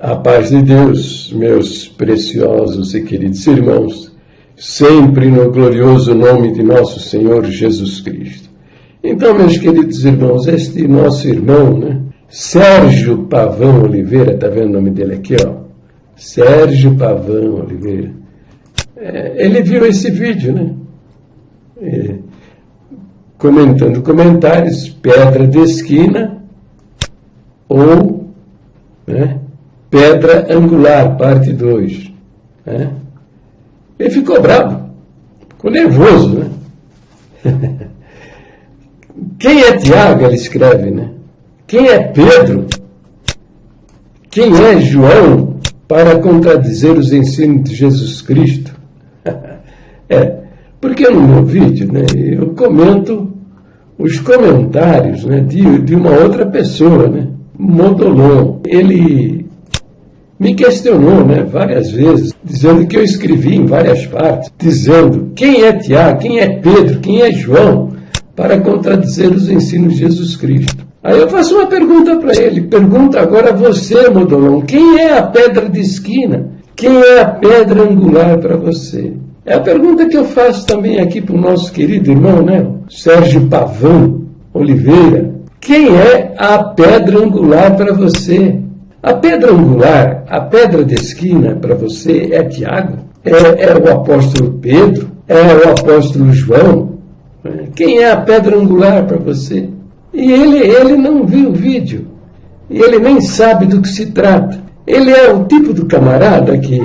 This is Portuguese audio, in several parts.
A paz de Deus, meus preciosos e queridos irmãos, sempre no glorioso nome de nosso Senhor Jesus Cristo. Então, meus queridos irmãos, este nosso irmão, né? Sérgio Pavão Oliveira, está vendo o nome dele aqui, ó? Sérgio Pavão Oliveira. Ele viu esse vídeo, né? Comentando comentários, pedra de esquina ou, né? Pedra angular, parte 2. Né? Ele ficou bravo, ficou nervoso, né? Quem é Tiago, ele escreve, né? Quem é Pedro? Quem é João para contradizer os ensinos de Jesus Cristo? Porque no meu vídeo, né, eu comento os comentários, né, de uma outra pessoa, né? Modolon. Ele me questionou, né, várias vezes, dizendo que eu escrevi em várias partes, dizendo quem é Tiago, quem é Pedro, quem é João, para contradizer os ensinos de Jesus Cristo. Aí eu faço uma pergunta para ele, pergunta agora a você, Modolon, quem é a pedra de esquina? Quem é a pedra angular para você? É a pergunta que eu faço também aqui para o nosso querido irmão, né, Sérgio Pavão Oliveira. Quem é a pedra angular para você? A pedra angular, a pedra de esquina para você é Tiago? É o apóstolo Pedro? É o apóstolo João? Quem é a pedra angular para você? E ele não viu o vídeo. E ele nem sabe do que se trata. Ele é o tipo do camarada que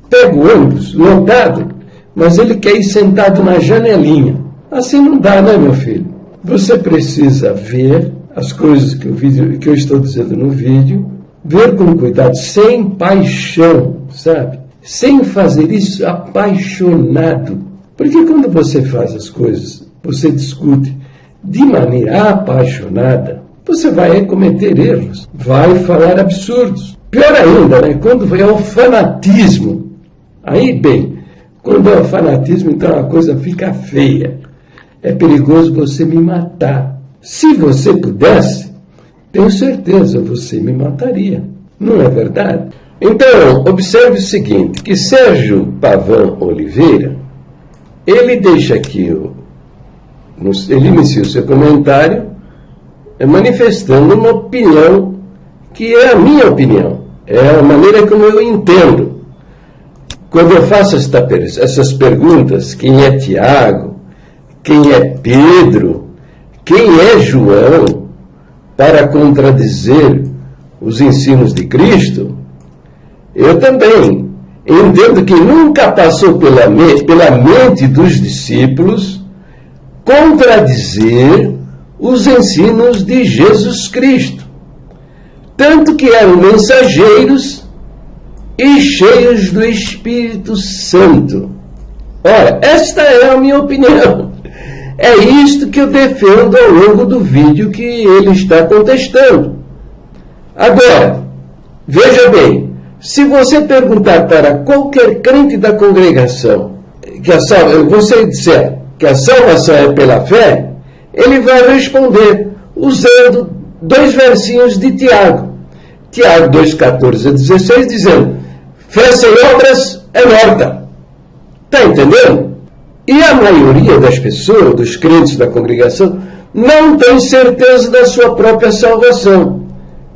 pega o ônibus lotado, mas ele quer ir sentado na janelinha. Assim não dá, né, meu filho? Você precisa ver as coisas que eu estou dizendo no vídeo, ver com cuidado, sem paixão, sabe? Sem fazer isso apaixonado. Porque quando você faz as coisas, você discute de maneira apaixonada, você vai cometer erros, vai falar absurdos. Pior ainda, né? Quando é o fanatismo. Aí, bem, quando é o fanatismo, então a coisa fica feia. É perigoso você me matar. Se você pudesse, tenho certeza, você me mataria. Não é verdade? Então, observe o seguinte, que Sérgio Pavão Oliveira, ele deixa aqui, ele inicia o seu comentário manifestando uma opinião que é a minha opinião, é a maneira como eu entendo. Quando eu faço essas perguntas, quem é Tiago, quem é Pedro, quem é João, para contradizer os ensinos de Cristo, eu também entendo que nunca passou pela mente dos discípulos contradizer os ensinos de Jesus Cristo. Tanto que eram mensageiros e cheios do Espírito Santo. Ora, esta é a minha opinião. É isto que eu defendo ao longo do vídeo que ele está contestando. Agora, veja bem, se você perguntar para qualquer crente da congregação, você disser que a salvação é pela fé, ele vai responder usando 2 versinhos de Tiago. Tiago 2,14-16, dizendo, fé sem obras é morta. Está entendendo? E a maioria das pessoas, dos crentes da congregação, não tem certeza da sua própria salvação.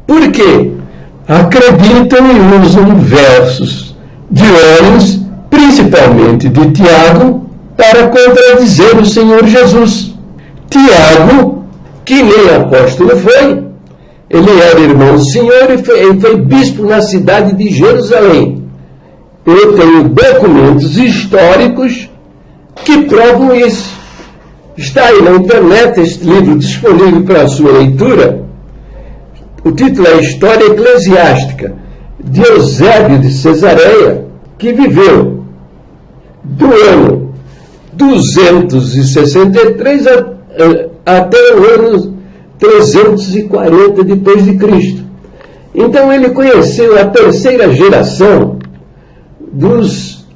Por quê? Acreditam e usam versos de homens, principalmente de Tiago, para contradizer o Senhor Jesus. Tiago, que nem apóstolo foi, ele era irmão do Senhor e foi bispo na cidade de Jerusalém. Eu tenho documentos históricos que provam isso. Está aí na internet este livro disponível para a sua leitura. O título é História Eclesiástica, de Eusébio de Cesareia, que viveu do ano 263 até o ano 340 depois de Cristo. Então ele conheceu a terceira geração dos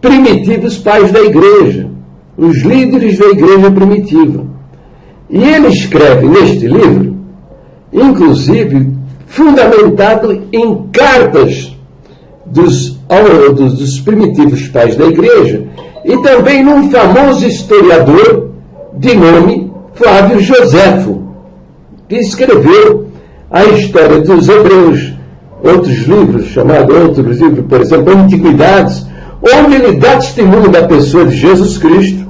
primitivos pais da igreja, os líderes da igreja primitiva. E ele escreve neste livro, inclusive fundamentado em cartas dos primitivos pais da igreja e também num famoso historiador de nome Flávio Joséfo, que escreveu a história dos hebreus, outros livros, por exemplo, Antiguidades, onde ele dá testemunho da pessoa de Jesus Cristo,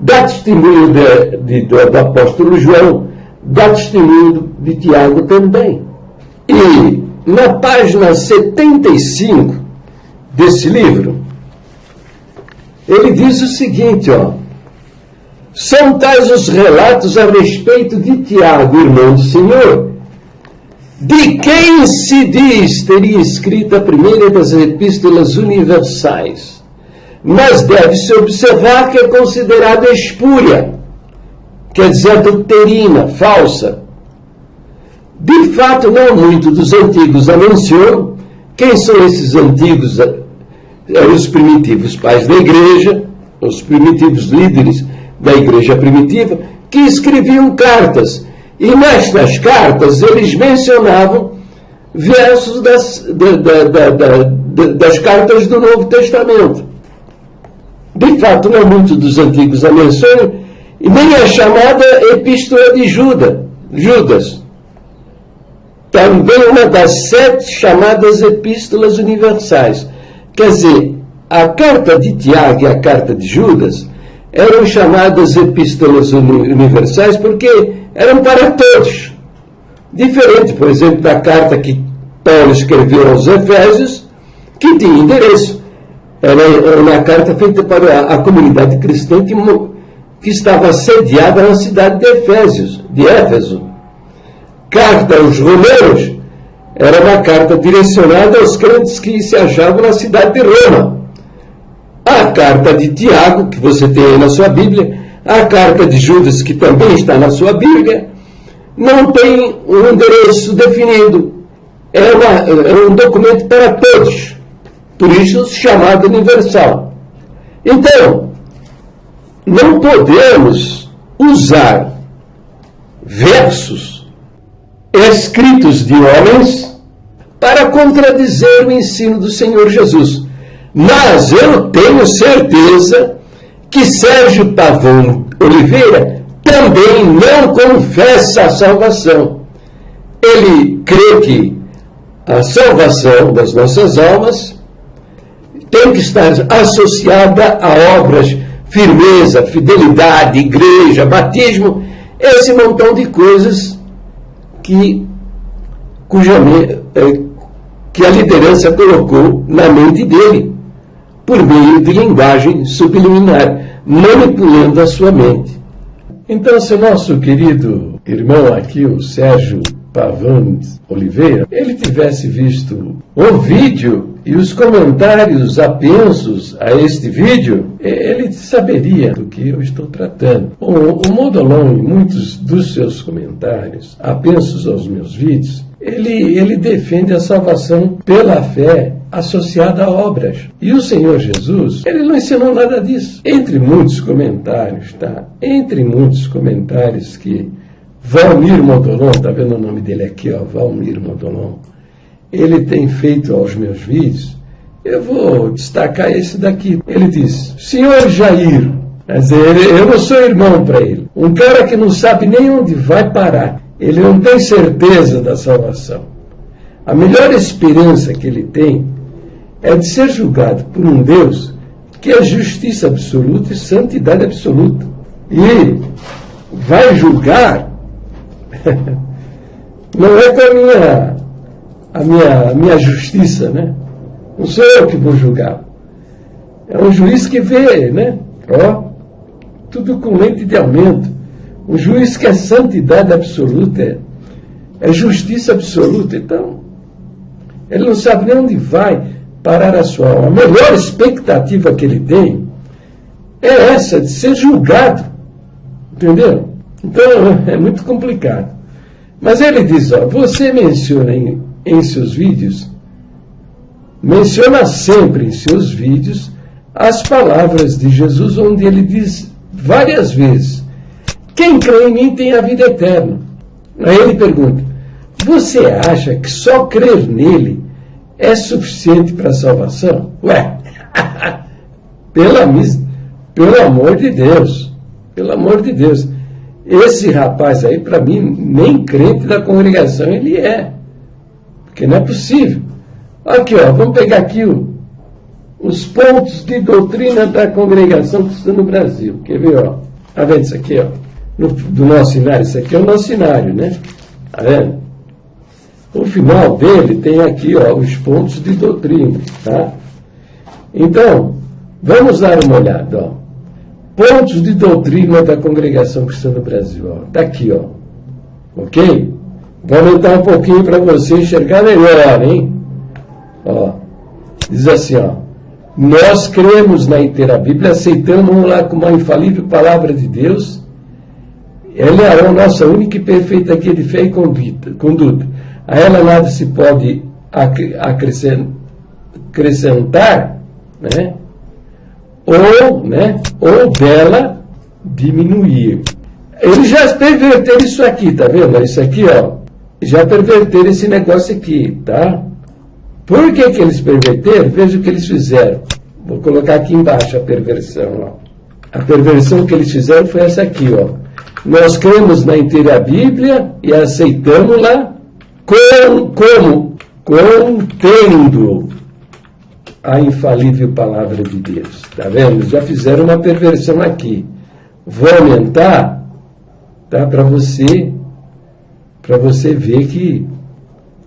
dá testemunho do apóstolo João, dá testemunho de Tiago também. E na página 75 desse livro, ele diz o seguinte, são tais os relatos a respeito de Tiago, irmão do Senhor, de quem se diz teria escrito a primeira das epístolas universais, mas deve-se observar que é considerada espúria, quer dizer, adulterina, falsa. De fato, não muito dos antigos a mencionam. Quem são esses antigos? Os primitivos pais da igreja, os primitivos líderes da igreja primitiva, que escreviam cartas. E nestas cartas eles mencionavam versos das cartas do Novo Testamento. De fato, não muito dos antigos a mencionam, e nem a chamada Epístola de Judas. Também uma das 7 chamadas Epístolas Universais. Quer dizer, a carta de Tiago e a carta de Judas eram chamadas Epístolas Universais porque eram para todos. Diferente, por exemplo, da carta que Paulo escreveu aos Efésios, que tinha endereço. Era uma carta feita para a comunidade cristã que estava sediada na cidade de Éfeso. Carta aos Romanos era uma carta direcionada aos crentes que se achavam na cidade de Roma. A carta de Tiago, que você tem aí na sua Bíblia, a carta de Judas, que também está na sua Bíblia, não tem um endereço definido. É um documento para todos, por isso chamado universal. Então, não podemos usar versos escritos de homens para contradizer o ensino do Senhor Jesus. Mas eu tenho certeza que Sérgio Pavão Oliveira também não confessa a salvação. Ele crê que a salvação das nossas almas tem que estar associada a obras, firmeza, fidelidade, igreja, batismo, esse montão de coisas que a liderança colocou na mente dele, por meio de linguagem subliminar, manipulando a sua mente. Então, se o nosso querido irmão aqui, o Sérgio Pavão Oliveira, ele tivesse visto o vídeo e os comentários apensos a este vídeo, ele saberia do que eu estou tratando. O Modolon, em muitos dos seus comentários apensos aos meus vídeos, ele defende a salvação pela fé associada a obras. E o Senhor Jesus, ele não ensinou nada disso. Entre muitos comentários, Entre muitos comentários que Valmir Modolon, está vendo o nome dele aqui, Valmir Modolon, ele tem feito aos meus vídeos, eu vou destacar esse daqui. Ele diz, senhor Jair, quer dizer, eu não sou irmão para ele. Um cara que não sabe nem onde vai parar. Ele não tem certeza da salvação. A melhor esperança que ele tem é de ser julgado por um Deus que é justiça absoluta e santidade absoluta. E vai julgar não é com a minha justiça, né? Não sou eu que vou julgar. É um juiz que vê, né? Tudo com lente de aumento. Um juiz que é santidade absoluta, é justiça absoluta. Então, ele não sabe nem onde vai parar a sua alma. A melhor expectativa que ele tem é essa, de ser julgado. Entendeu? Então, é muito complicado. Mas ele diz, você menciona em seus vídeos, menciona sempre em seus vídeos as palavras de Jesus, onde ele diz várias vezes, quem crê em mim tem a vida eterna. Aí ele pergunta, Você acha que só crer nele é suficiente para a salvação? Ué, pelo amor de Deus, pelo amor de Deus. Esse rapaz aí, para mim, nem crente da congregação ele é. Porque não é possível. Aqui, ó, vamos pegar aqui os pontos de doutrina da congregação cristã no Brasil. Quer ver, ó? Tá vendo isso aqui, ó? Do nosso cenário. Isso aqui é o nosso cenário, né? Tá vendo? O final dele tem aqui, ó, os pontos de doutrina, tá? Então, vamos dar uma olhada, ó. Pontos de doutrina da congregação cristã no Brasil, ó. Tá aqui, ó. Ok? Vou aumentar um pouquinho para você enxergar melhor, hein? Ó. Diz assim, ó. Nós cremos na inteira Bíblia, aceitamos lá como a infalível palavra de Deus. Ela é a nossa única e perfeita guia de fé e conduta. A ela nada se pode acrescentar, né? Ou dela diminuir. Eles já perverteram isso aqui, tá vendo? Isso aqui, ó. Já perverteram esse negócio aqui, tá? Por que eles perverteram? Veja o que eles fizeram. Vou colocar aqui embaixo a perversão, ó. A perversão que eles fizeram foi essa aqui, ó. Nós cremos na inteira Bíblia e aceitamos-la contendo a infalível palavra de Deus. Tá vendo? Já fizeram uma perversão aqui. Vou aumentar, tá? Para você ver que...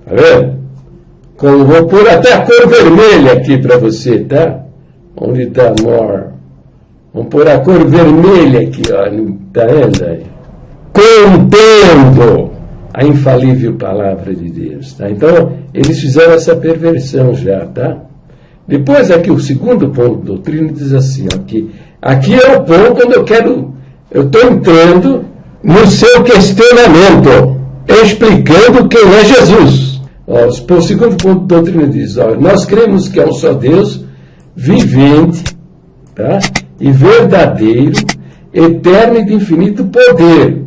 Tá vendo? Vou pôr até a cor vermelha aqui para você, tá? Onde está amor? Vamos pôr a cor vermelha aqui, ó. Tá vendo aí? Contendo a infalível palavra de Deus, tá? Então, eles fizeram essa perversão já, tá? Depois aqui o segundo ponto da doutrina diz assim, ó, aqui é o ponto onde eu estou entrando no seu questionamento, explicando quem é Jesus. Ó, o segundo ponto da doutrina diz, ó, nós cremos que é um só Deus, vivente, tá? E verdadeiro, eterno e de infinito poder,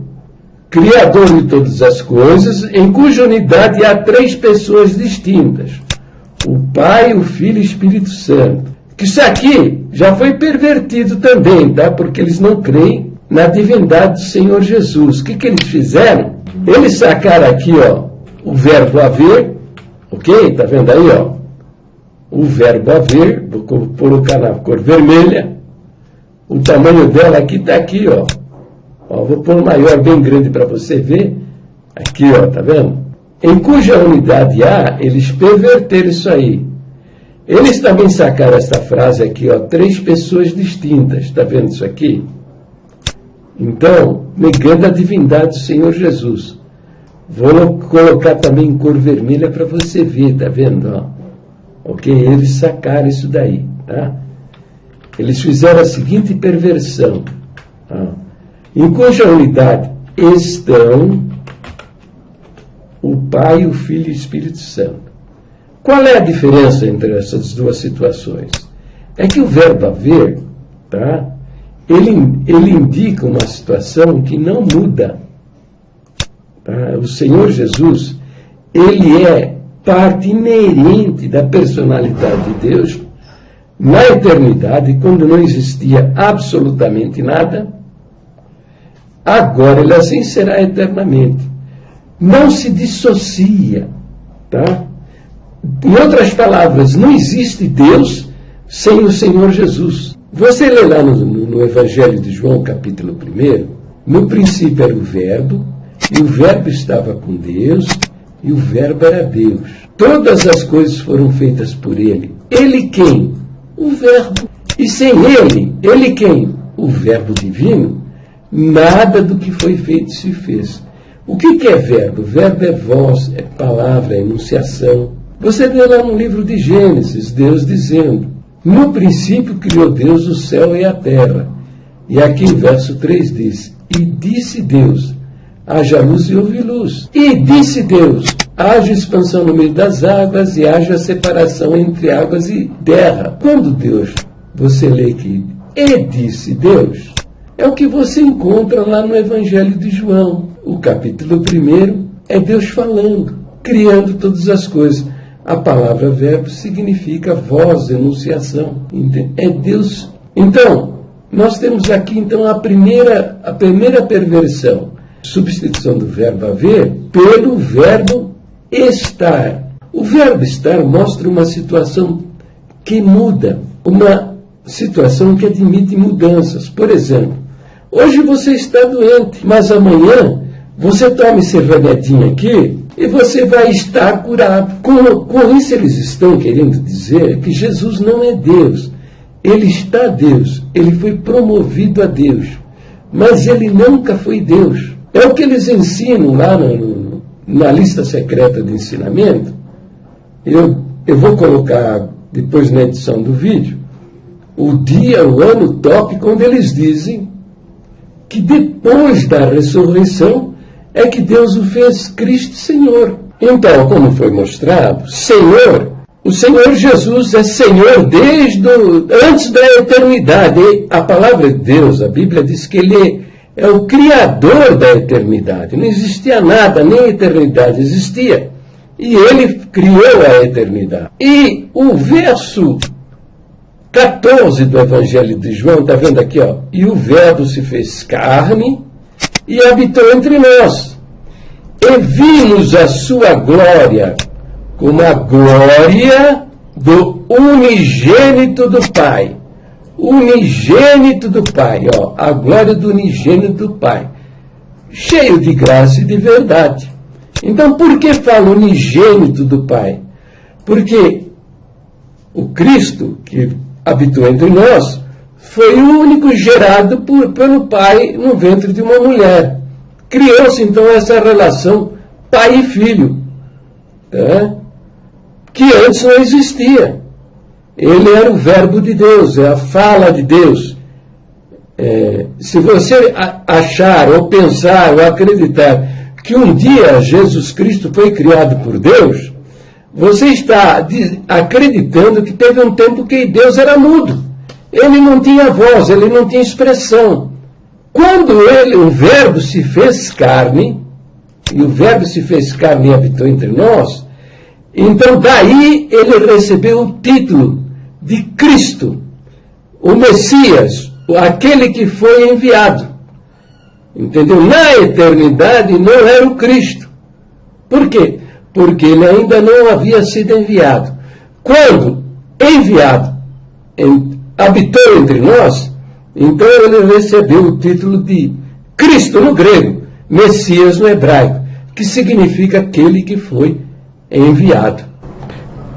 Criador de todas as coisas, em cuja unidade há três pessoas distintas, o Pai, o Filho e o Espírito Santo. Que isso aqui já foi pervertido também, tá? Porque eles não creem na divindade do Senhor Jesus. O que eles fizeram? Eles sacaram aqui, ó, o verbo haver, ok? Tá vendo aí, ó? O verbo haver, vou colocar na cor vermelha. O tamanho dela aqui está aqui, ó. Ó. Vou pôr maior, bem grande para você ver. Aqui, ó, tá vendo? Em cuja unidade há, eles perverteram isso aí. Eles também sacaram essa frase aqui, ó, três pessoas distintas. Tá vendo isso aqui? Então, negando a divindade do Senhor Jesus. Vou colocar também em cor vermelha para você ver, tá vendo? Ó? Ok? Eles sacaram isso daí, tá? Eles fizeram a seguinte perversão. Tá? Em cuja unidade estão o Pai, o Filho e o Espírito Santo. Qual é a diferença entre essas duas situações? É que o verbo haver, tá? Ele indica uma situação que não muda. Tá? O Senhor Jesus, ele é parte inerente da personalidade de Deus na eternidade, quando não existia absolutamente nada. Agora ele assim será eternamente. Não se dissocia, tá? Em outras palavras, não existe Deus sem o Senhor Jesus. Você lê lá no Evangelho de João, capítulo 1, no princípio era o Verbo, e o Verbo estava com Deus, e o Verbo era Deus. Todas as coisas foram feitas por Ele. Ele quem? O Verbo. E sem Ele quem? O Verbo divino. Nada do que foi feito se fez. O que é verbo? Verbo é voz, é palavra, é enunciação. Você vê lá no livro de Gênesis, Deus dizendo, no princípio criou Deus o céu e a terra. E aqui em verso 3 diz, e disse Deus, haja luz e houve luz. E disse Deus, haja expansão no meio das águas e haja separação entre águas e terra. Quando Deus, você lê que e disse Deus, é o que você encontra lá no Evangelho de João, o capítulo 1, é Deus falando, criando todas as coisas. A palavra verbo significa voz, enunciação. É Deus. Então, nós temos aqui então a primeira perversão. Substituição do verbo haver pelo verbo estar. O verbo estar mostra uma situação que muda, uma situação que admite mudanças. Por exemplo, hoje você está doente, mas amanhã você toma esse remedinho aqui e você vai estar curado. Com isso eles estão querendo dizer que Jesus não é Deus. Ele está Deus, ele foi promovido a Deus, mas ele nunca foi Deus. É o que eles ensinam lá na lista secreta de ensinamento. Eu vou colocar depois na edição do vídeo o dia, o ano top, quando eles dizem que depois da ressurreição é que Deus o fez Cristo Senhor. Então, como foi mostrado, Senhor, o Senhor Jesus é Senhor desde antes da eternidade. A palavra de Deus, a Bíblia diz que Ele é o Criador da eternidade. Não existia nada, nem a eternidade existia. E Ele criou a eternidade. E o verso 14 do Evangelho de João, está vendo aqui, ó? E o verbo se fez carne e habitou entre nós. E vimos a sua glória, como a glória do unigênito do Pai. Unigênito do Pai, ó, a glória do unigênito do Pai. Cheio de graça e de verdade. Então, por que fala unigênito do Pai? Porque o Cristo, que habitou entre nós, foi o único gerado pelo Pai no ventre de uma mulher. Criou-se, então, essa relação pai e filho, que antes não existia. Ele era o verbo de Deus, é a fala de Deus. Se você achar, ou pensar, ou acreditar que um dia Jesus Cristo foi criado por Deus, você está acreditando que teve um tempo que Deus era mudo. Ele não tinha voz, ele não tinha expressão. Quando o verbo se fez carne, e o verbo se fez carne e habitou entre nós, então daí ele recebeu o título de Cristo, o Messias, aquele que foi enviado. Entendeu? Na eternidade não era o Cristo. Por quê? Porque ele ainda não havia sido enviado. Quando enviado, habitou entre nós, então ele recebeu o título de Cristo no grego, Messias no hebraico, que significa aquele que foi enviado.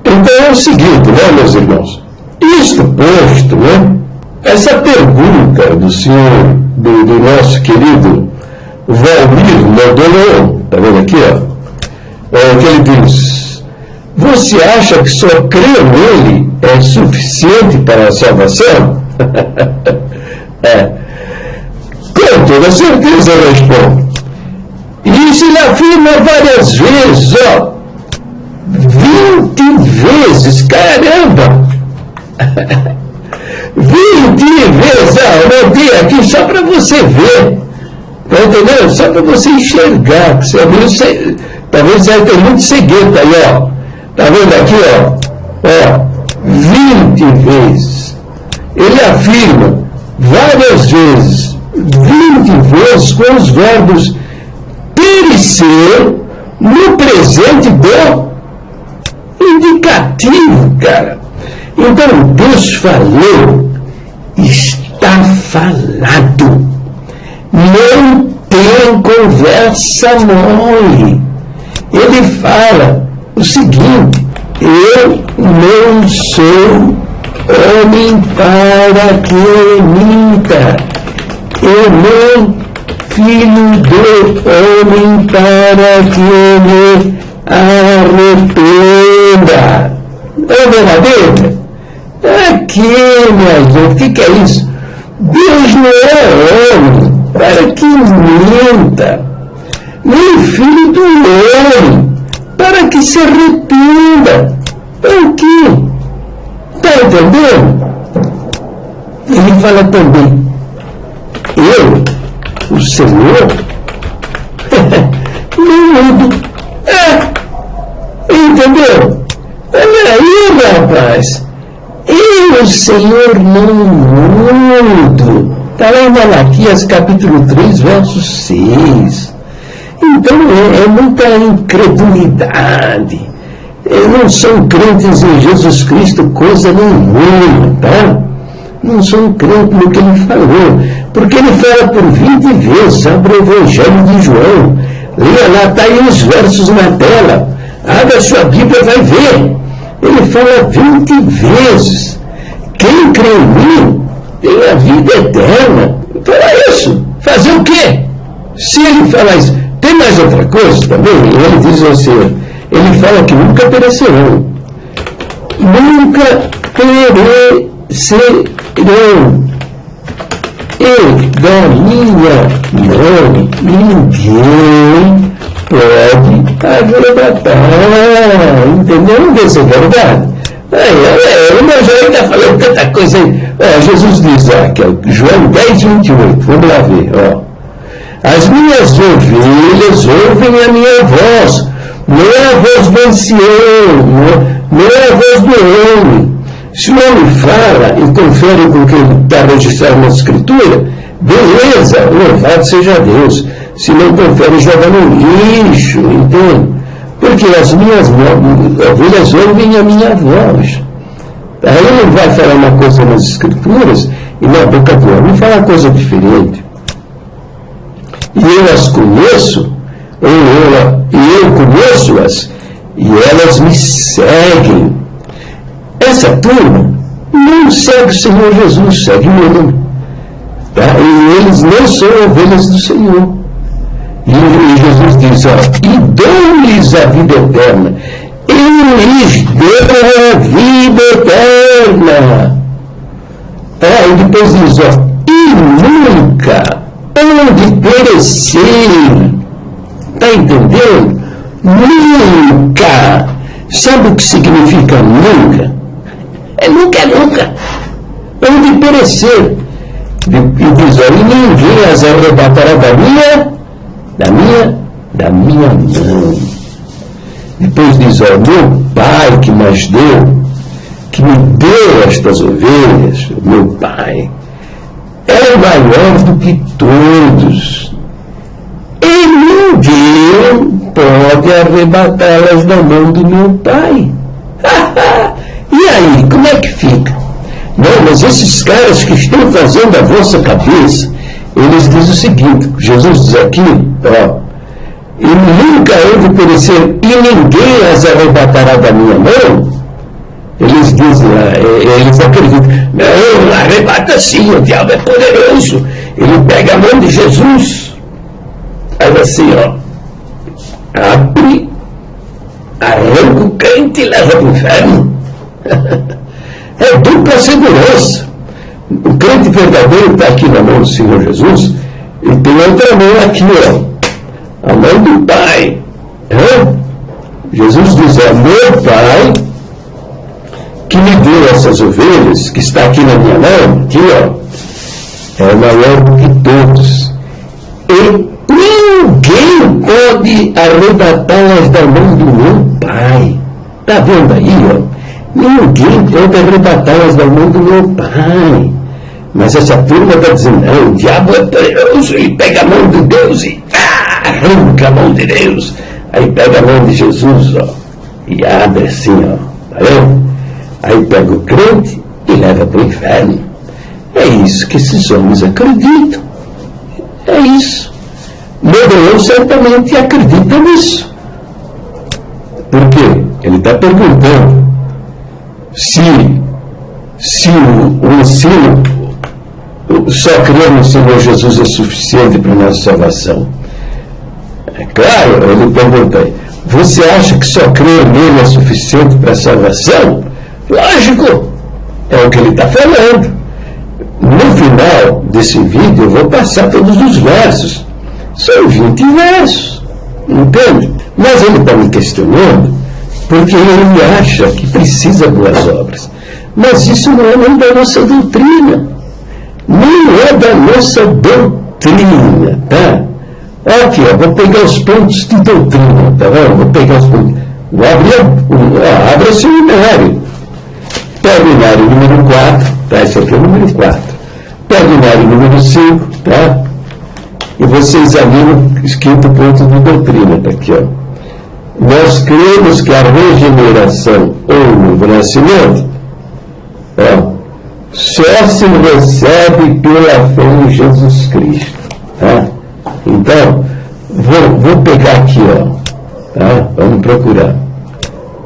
Então é o seguinte, né, meus irmãos? Isto posto, né? Essa pergunta do senhor, do nosso querido Valmir Maldonado, está vendo aqui, ó? Que ele diz: você acha que só crer nele é suficiente para a salvação? Com toda certeza eu respondo. E isso ele afirma várias vezes, ó. 20 vezes, caramba! 20 vezes, eu botei aqui só para você ver. Tá entendendo? Só para você enxergar. Você talvez vai ter muito segredo aí, ó. Tá vendo aqui, ó? 20 vezes. Ele afirma várias vezes, 20 vezes com os verbos ter e ser no presente do indicativo, cara. Então, Deus falou, está falado. Não tem conversa mole. Ele fala o seguinte: eu não sou homem para que minta, eu não filho do homem para que me arrependa. É verdadeiro? Aqui, minha gente, o que é isso? Deus não é homem para que minta, nem filho do homem para que se arrependa. Para quê? Está entendendo? Ele fala também: eu, o Senhor, não mudo. rapaz, eu, Senhor, não mudo. Está lá em Malaquias capítulo 3, verso 6. Então é muita incredulidade. Não são crentes em Jesus Cristo coisa nenhuma, tá? Não são crentes no que ele falou. Porque ele fala por 20 vezes sobre o Evangelho de João. Leia lá, está aí os versos na tela. Abra a sua Bíblia, vai ver. Ele fala 20 vezes. Quem crê em mim tem a vida eterna. Fala isso. Fazer o quê? Se ele falar isso, tem mais outra coisa também? Ele diz assim, ele fala que nunca perecerão. Nunca perecerão. Eu, da minha mão, ninguém pode arrebatar. Entendeu? Não deve ser verdade. O meu João está falando tanta coisa aí. Jesus diz aqui, João 10, 28. Vamos lá ver. As minhas ovelhas ouvem a minha voz. Não é a voz do ancião, não é a voz do homem. Se o homem fala e confere com o que está registrado na Escritura, beleza, louvado seja Deus. Se não confere, joga no lixo, entende? Porque as minhas ovelhas ouvem a minha voz. Aí ele não vai falar uma coisa nas Escrituras e na boca do homem fala coisa diferente. E eu as conheço, eu conheço-as, e elas me seguem. Essa turma não segue o Senhor Jesus, segue o homem. Tá? E eles não são ovelhas do Senhor. E Jesus diz, e dou-lhes a vida eterna. Eu lhes dou a vida eterna. E depois diz, e nunca hão de perecer. Está entendendo? Nunca. Sabe o que significa nunca? Nunca. Hão de perecer. E diz, e ninguém as arrebatará da minha mão. Depois diz, meu Pai que nos deu, que me deu estas ovelhas, meu Pai, é maior do que todos. E ninguém pode arrebatá-las da mão do meu Pai. E aí, como é que fica? Não, mas esses caras que estão fazendo a vossa cabeça, eles dizem o seguinte, Jesus diz aqui, e nunca hão de perecer, e ninguém as arrebatará da minha mão. Eles dizem, eles acreditam, não, arrebata sim, o diabo é poderoso. Ele pega a mão de Jesus, faz assim, abre, arranca o crente e leva para o inferno. É dupla segurança. O crente verdadeiro está aqui na mão do Senhor Jesus e tem outra mão aqui, a mão do Pai. Jesus diz, meu Pai que me deu essas ovelhas, que está aqui na minha mão, aqui, é maior do que todos. E ninguém pode arrebatá-las da mão do meu Pai. Está vendo aí, Ninguém pode arrebatá-las da mão do meu Pai. Mas essa turma está dizendo, não, o diabo é poderoso, ele pega a mão de Deus e arranca a mão de Deus. Aí pega a mão de Jesus, e abre assim, tá vendo? Aí pega o crente e leva para o inferno. É isso que esses homens acreditam. É isso. Meu certamente acredita nisso. Por quê? Ele está perguntando se o ensino, só crer no Senhor Jesus é suficiente para a nossa salvação. É claro, ele pergunta, você acha que só crer nele é suficiente para a salvação? Lógico, é o que ele está falando. No final desse vídeo eu vou passar todos os versos. São 20 versos, entende? Mas ele está me questionando porque ele acha que precisa de boas obras. Mas isso não é nem da nossa doutrina. Nem é da nossa doutrina, tá? Aqui, vou pegar os pontos de doutrina, tá vendo? Vou pegar os pontos. Abra o seminário. Pega o inário número 4, tá? Esse aqui é o número 4. Pega o inário número 5, tá? E você examina o quinto ponto de doutrina, tá aqui, ó. Nós cremos que a regeneração ou o novo nascimento, ó, só se recebe pela fé em Jesus Cristo, tá? Então, vou pegar aqui, ó, tá? Vamos procurar.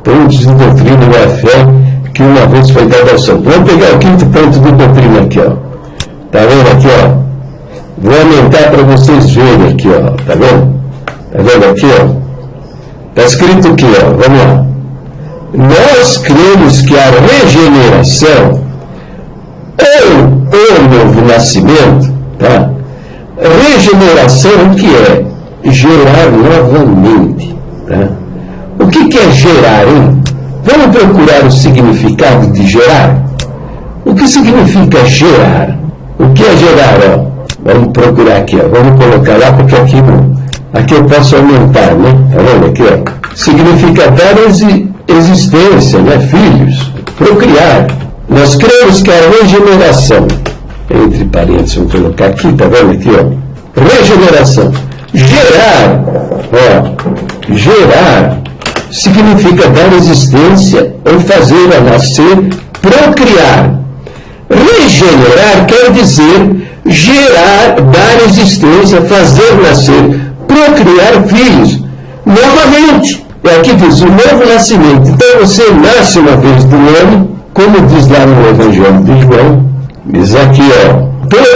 Pontos de doutrina da fé que uma vez foi dada ao santo. Vamos pegar o quinto ponto de doutrina aqui, ó. Tá vendo aqui, ó? Vou aumentar para vocês verem aqui, ó. Tá vendo? Tá vendo aqui, ó? Tá escrito aqui, ó. Vamos lá. Nós cremos que a regeneração ou o novo nascimento, tá? Regeneração, o que é? Gerar novamente, tá? O que é gerar, hein? Vamos procurar o significado de gerar? O que significa gerar? O que é gerar, ó? Vamos procurar aqui, ó. Vamos colocar lá, porque aqui eu posso aumentar, né? Tá vendo aqui, ó? Significa dar existência, né? Filhos, procriar. Nós cremos que a regeneração, entre parênteses, vou colocar aqui, tá vendo aqui, ó? Regeneração. Gerar, ó. Gerar significa dar existência ou fazer a nascer, procriar. Regenerar quer dizer gerar, dar existência, fazer nascer, procriar filhos. Novamente, aqui diz o novo nascimento. Então você nasce uma vez do ano, como diz lá no Evangelho de João, diz aqui, ó,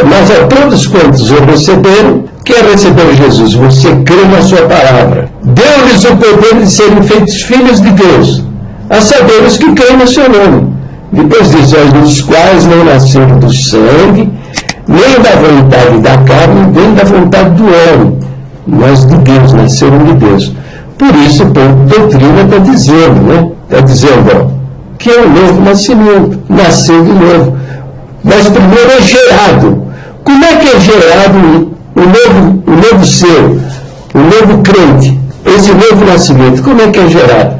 mas a todos quantos o receberam, quer receber Jesus, você crê na sua palavra. Deu-lhes o poder de serem feitos filhos de Deus, a saber os que creem no seu nome. Depois diz, os quais não nasceram do sangue, nem da vontade da carne, nem da vontade do homem, mas de Deus, nasceram de Deus. Por isso, o ponto de doutrina está dizendo, né? Está dizendo, ó, que é um novo nascimento, nascer de novo. Mas primeiro é gerado. Como é que é gerado o novo ser, o novo crente, esse novo nascimento? Como é que é gerado?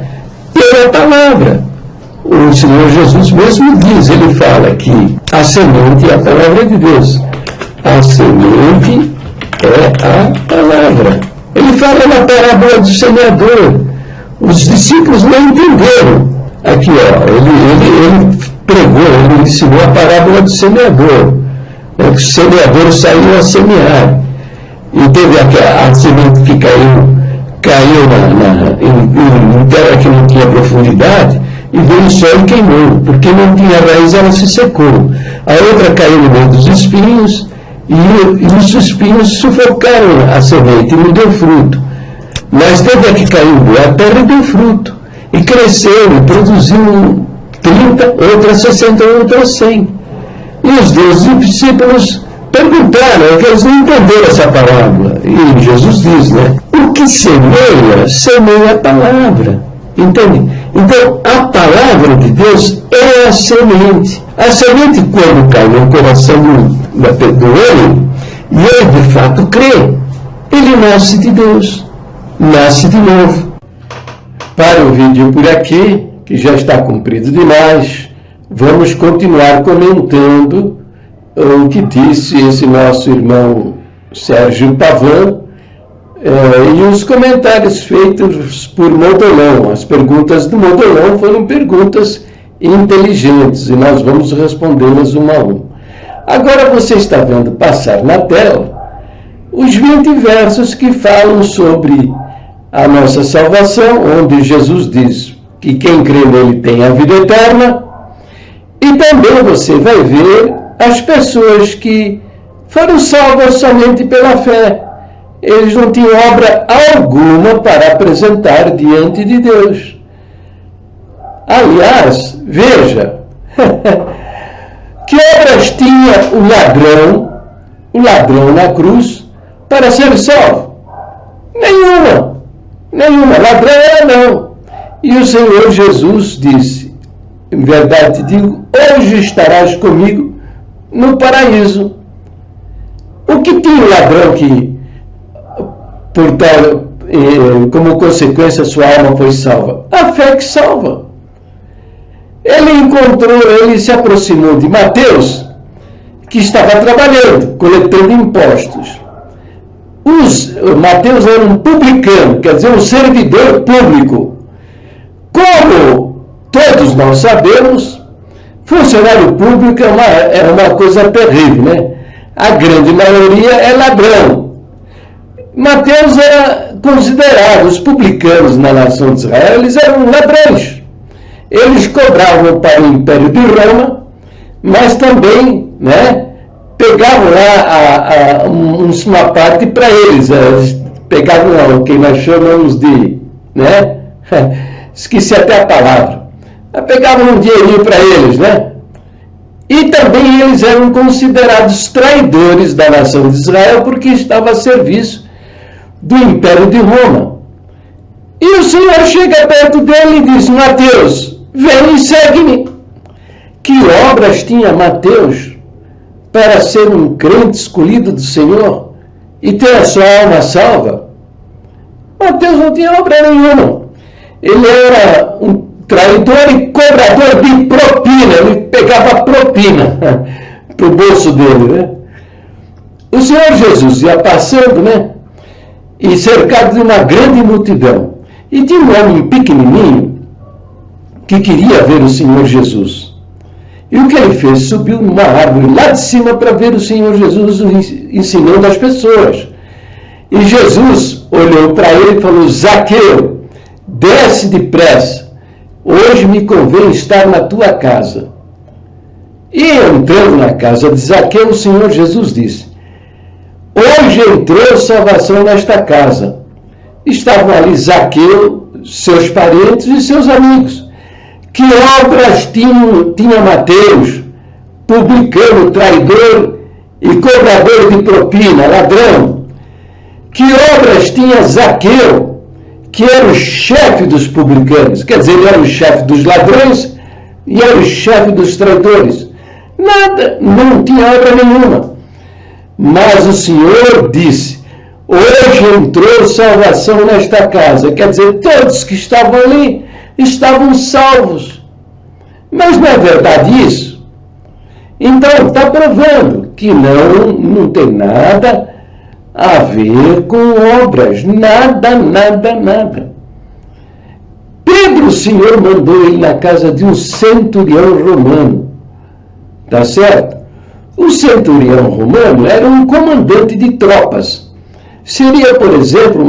Pela palavra. O Senhor Jesus mesmo diz, ele fala que a semente é a palavra de Deus. A semente é a palavra. Ele fala na parábola do semeador. Os discípulos não entenderam. Aqui, ó, ele pregou, ele ensinou a parábola do semeador. O semeador saiu a semear. E teve a semente que caiu em terra que não tinha profundidade, e veio o sol e queimou, porque não tinha raiz, ela se secou. A outra caiu no meio dos espinhos, e os espinhos sufocaram a semente e não deu fruto. Mas teve a que caiu em boa terra e deu fruto. E cresceu e produziu 30, outra 60, outra 100. E os 12 discípulos perguntaram, que eles não entenderam essa parábola. E Jesus diz, né? O que semeia, semeia a palavra. Entende? Então, a palavra de Deus é a semente. A semente, quando cai no coração do homem, e ele de fato crê, ele nasce de Deus, nasce de novo. Para o vídeo por aqui, que já está comprido demais, vamos continuar comentando o que disse esse nosso irmão Sérgio Pavão, e os comentários feitos por Modolão. As perguntas do Modolão foram perguntas inteligentes e nós vamos respondê-las uma a uma. Agora você está vendo passar na tela os 20 versos que falam sobre a nossa salvação, onde Jesus diz que quem crê nele tem a vida eterna, e também você vai ver as pessoas que foram salvas somente pela fé. Eles não tinham obra alguma para apresentar diante de Deus. Aliás, veja, que obras tinha o ladrão na cruz, para ser salvo? Nenhuma. Ladrão era não. E o Senhor Jesus disse, em verdade te digo, hoje estarás comigo no paraíso. O que tinha o ladrão que, como consequência, sua alma foi salva? A fé que salva. É ele se aproximou de Mateus, que estava trabalhando, coletando impostos. Mateus era um publicano, quer dizer, um servidor público. Como todos nós sabemos, funcionário público é uma coisa terrível, né? A grande maioria é ladrão. Mateus era considerado, os publicanos na nação de Israel, eles eram ladrões. Eles cobravam para o Império de Roma, mas também, né, pegavam lá uma parte para eles. Eles pegavam o que nós chamamos de, né, esqueci até a palavra, pegavam um dinheirinho para eles, né? E também eles eram considerados traidores da nação de Israel, porque estava a serviço do Império de Roma. E o Senhor chega perto dele e diz: Mateus, vem e segue-me. Que obras tinha Mateus para ser um crente escolhido do Senhor e ter a sua alma salva? Mateus não tinha obra nenhuma. Ele era um traidor e cobrador de propina. Ele pegava propina para o bolso dele, né? O Senhor Jesus ia passando, né? E cercado de uma grande multidão. E tinha um homem pequenininho que queria ver o Senhor Jesus. E o que ele fez? Subiu numa árvore lá de cima para ver o Senhor Jesus ensinando as pessoas. E Jesus olhou para ele e falou: Zaqueu, desce depressa, hoje me convém estar na tua casa. E entrando na casa de Zaqueu, o Senhor Jesus disse: hoje entrou salvação nesta casa. Estavam ali Zaqueu, seus parentes e seus amigos. Que obras tinha Mateus, publicano, traidor e cobrador de propina, ladrão? Que obras tinha Zaqueu, que era o chefe dos publicanos? Quer dizer, ele era o chefe dos ladrões e era o chefe dos traidores. Nada, não tinha obra nenhuma. Mas o Senhor disse: hoje entrou salvação nesta casa. Quer dizer, todos que estavam ali estavam salvos. Mas não é verdade isso? Então, está provando que não tem nada a ver com obras. Nada, nada, nada. Pedro, o Senhor mandou ele na casa de um centurião romano. Tá certo? O centurião romano era um comandante de tropas. Seria, por exemplo,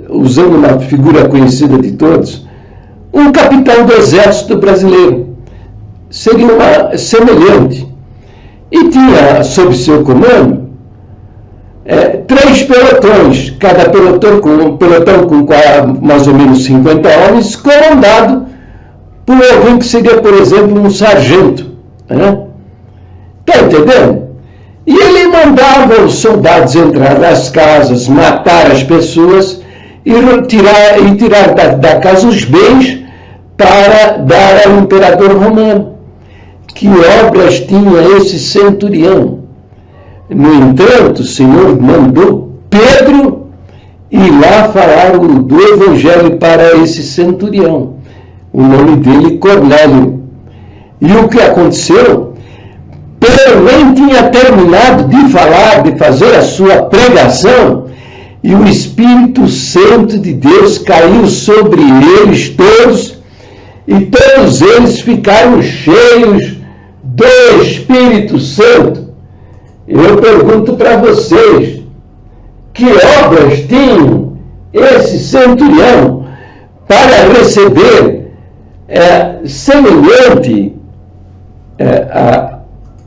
usando uma figura conhecida de todos, um capitão do exército brasileiro. Seria semelhante. E tinha sob seu comando 3 pelotões, cada pelotão com mais ou menos 50 homens, comandado por alguém que seria, por exemplo, um sargento. Está entendendo? E ele mandava os soldados entrar nas casas, matar as pessoas e tirar da casa os bens para dar ao imperador romano. Que obras tinha esse centurião? No entanto, o Senhor mandou Pedro ir lá falar do evangelho para esse centurião. O nome dele, Cornélio. E o que aconteceu? Pedro nem tinha terminado de falar, de fazer a sua pregação, e o Espírito Santo de Deus caiu sobre eles todos, e todos eles ficaram cheios do Espírito Santo. Eu pergunto para vocês, que obras tinham esse centurião para receber semelhante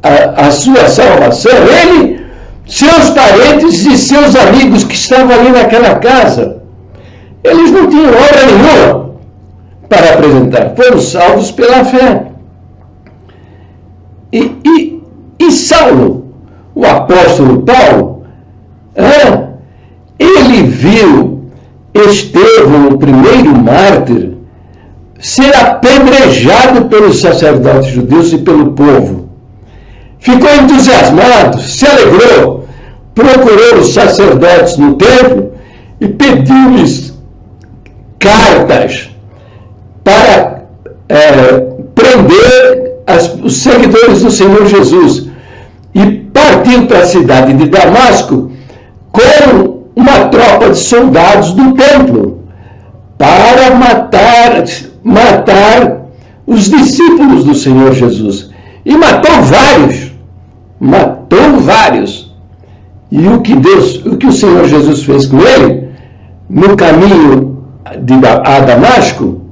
a sua salvação? Ele, seus parentes e seus amigos que estavam ali naquela casa, eles não tinham obra nenhuma para apresentar, foram salvos pela fé. E Saulo, o apóstolo Paulo, ele viu Estevão, o primeiro mártir, ser apedrejado pelos sacerdotes judeus e pelo povo. Ficou entusiasmado, se alegrou, procurou os sacerdotes no templo e pediu-lhes cartas para prender os seguidores do Senhor Jesus e partiu para a cidade de Damasco com uma tropa de soldados do templo para matar os discípulos do Senhor Jesus. E matou vários. E o que o Senhor Jesus fez com ele, no caminho a Damasco,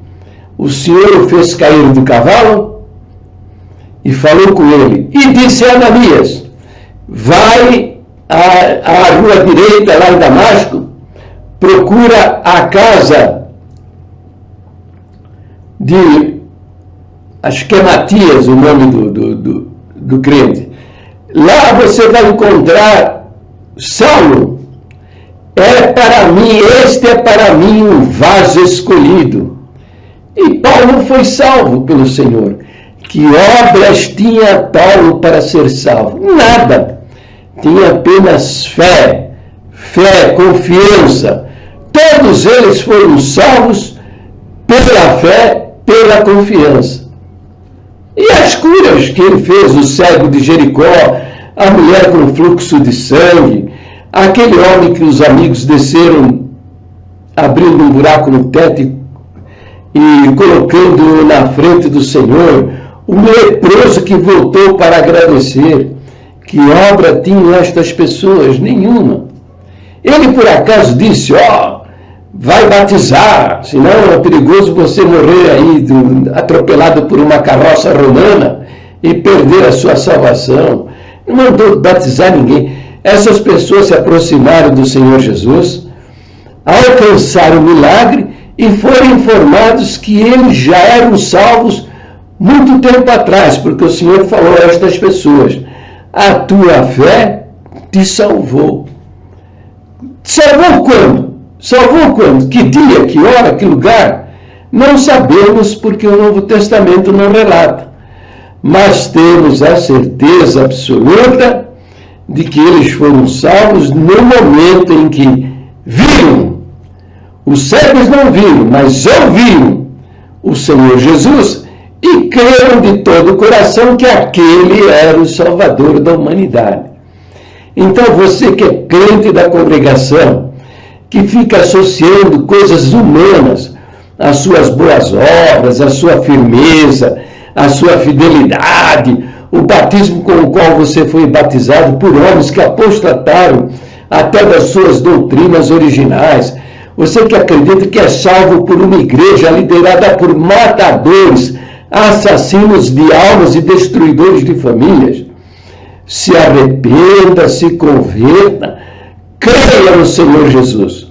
o Senhor o fez cair do cavalo e falou com ele. E disse a Ananias, vai à rua direita lá em Damasco, procura a casa de, acho que é Matias o nome do crente. Lá você vai encontrar Saulo. Este é para mim um vaso escolhido. E Paulo foi salvo pelo Senhor. Que obras tinha Paulo para ser salvo? Nada. Tinha apenas fé, confiança. Todos eles foram salvos pela fé, pela confiança. E as curas que ele fez, o cego de Jericó, a mulher com fluxo de sangue, aquele homem que os amigos desceram, abrindo um buraco no teto e colocando-o na frente do Senhor, o leproso que voltou para agradecer. Que obra tinham estas pessoas? Nenhuma. Ele por acaso disse, vai batizar, senão é perigoso você morrer aí atropelado por uma carroça romana e perder a sua salvação. Não mandou batizar ninguém. Essas pessoas se aproximaram do Senhor Jesus, alcançaram o milagre e foram informados que eles já eram salvos muito tempo atrás, porque o Senhor falou a estas pessoas, a tua fé te salvou. Salvou quando? Salvou quando? Que dia, que hora, que lugar? Não sabemos, porque o Novo Testamento não relata. Mas temos a certeza absoluta de que eles foram salvos no momento em que viram. Os cegos não viram, mas ouviram o Senhor Jesus e creram de todo o coração que aquele era o Salvador da humanidade. Então você que é crente da congregação, que fica associando coisas humanas, as suas boas obras, a sua firmeza, a sua fidelidade, o batismo com o qual você foi batizado por homens que apostataram até das suas doutrinas originais, você que acredita que é salvo por uma igreja liderada por matadores, assassinos de almas e destruidores de famílias, se arrependa, se converta, creia no Senhor Jesus.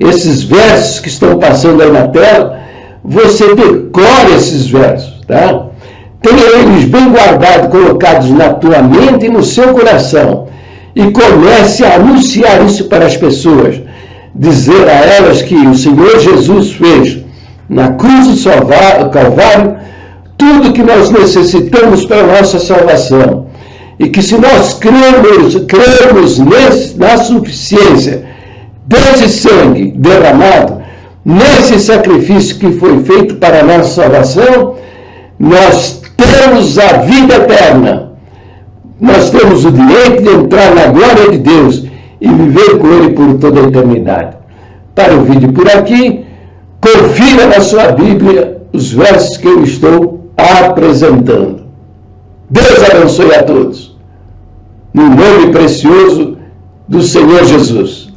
Esses versos que estão passando aí na tela, você decore esses versos, tá? Tenha eles bem guardados, colocados na tua mente e no seu coração. E comece a anunciar isso para as pessoas. Dizer a elas que o Senhor Jesus fez na cruz do Calvário tudo que nós necessitamos para a nossa salvação. E que se nós crermos na suficiência desse sangue derramado, nesse sacrifício que foi feito para a nossa salvação, nós temos a vida eterna. Nós temos o direito de entrar na glória de Deus e viver com Ele por toda a eternidade. Para o vídeo por aqui, confira na sua Bíblia os versos que eu estou apresentando. Deus abençoe a todos. No nome precioso do Senhor Jesus.